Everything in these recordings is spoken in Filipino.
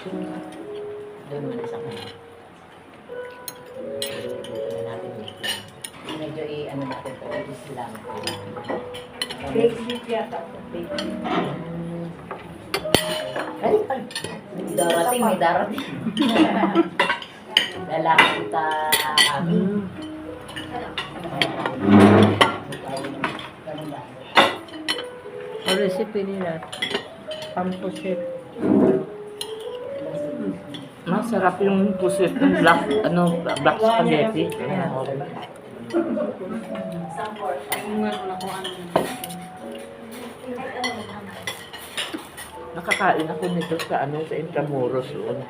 Doon muna sa kanya. Dito na natin wait lang. Medyo ano natin ito, is lang. Baked beef yata. Baked beef. Ay, may darating. Lalaki kita kami. Ang recipe nila, pampusit. Masarap yung pusit ng black spaghetti. Nakakain ako nito sa sa Intramuros doon.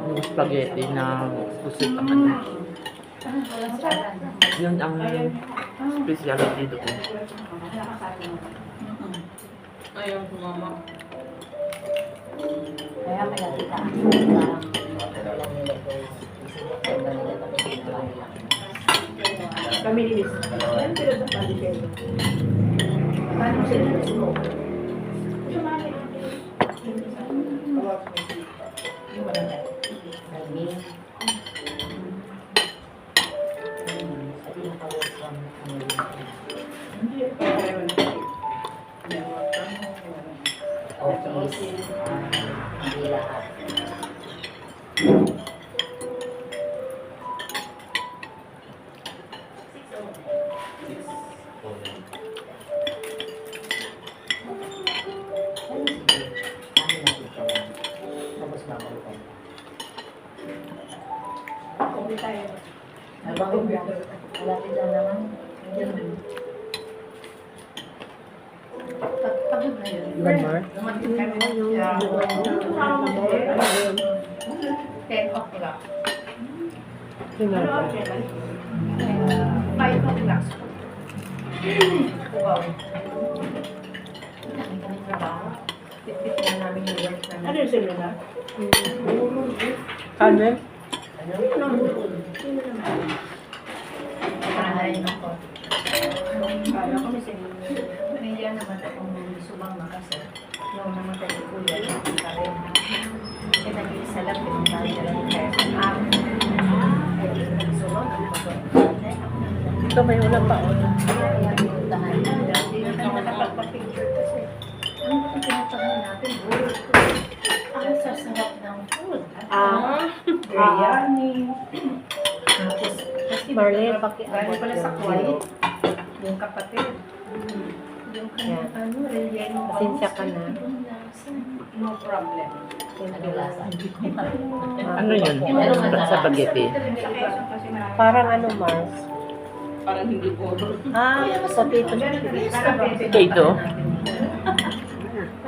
Yung spaghetti na pusit ang Yun ang specialty doon. Ayaw sumama. Kaya kita. Kami ni Miss. Yan sila sa Palikero. Paano sila sa school? Sumali. Hindi lahat. Kumpi tayo. Malapit lang naman. Pagod na yun. Lamar? 10 o'clock. Sino? 5 o'clock. Wow. Kami trabaho. Tipit na namin yung work namin. Ano yung sila na? Ano? Parahain ako. Kala ko may sila. Paniya naman akong subang makasal. Yung namatay si Kuya, nakita rin. Kaya nag-iisa lang, pinuntahan niya lang kaya sa amin. Ay, subang, ang pagod. Ito may ulam pa. Kaya pinuntahan niya. Hindi na tayo nakapagpa-picture kasi. Ano ba yung pinuntahan natin? Ang sasarap ng food. Biryani. Tapos, kasi Marlene, galing pala sa Kuwait. Yung kapatid. Yung kanya, relleno. Pasensya ka na. No problem. Ano lasa? Ano yun? Sa spaghetti. Parang ano, Mars? Parang hindi po. Potato. Potato. Potato?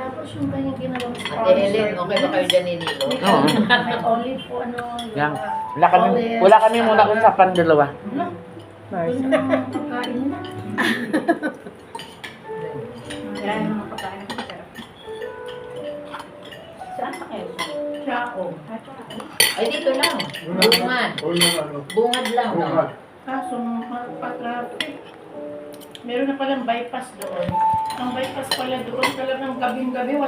Tapos yung kanyang ginawang Ate Helen, okay ba kayo dyan ni Nilo? Oo. May olive po, ano. Yan. Wala kami muna usapan dalawa. Mars. Pagkain na. Yan ang mga pagkain ko. Saan pa kayo? Chako. Ay, dito lang. Bungad. Bungad lang, no? Kaso, patraffic. Meron na palang bypass doon. Ang bypass pala doon talagang gabing-gabi.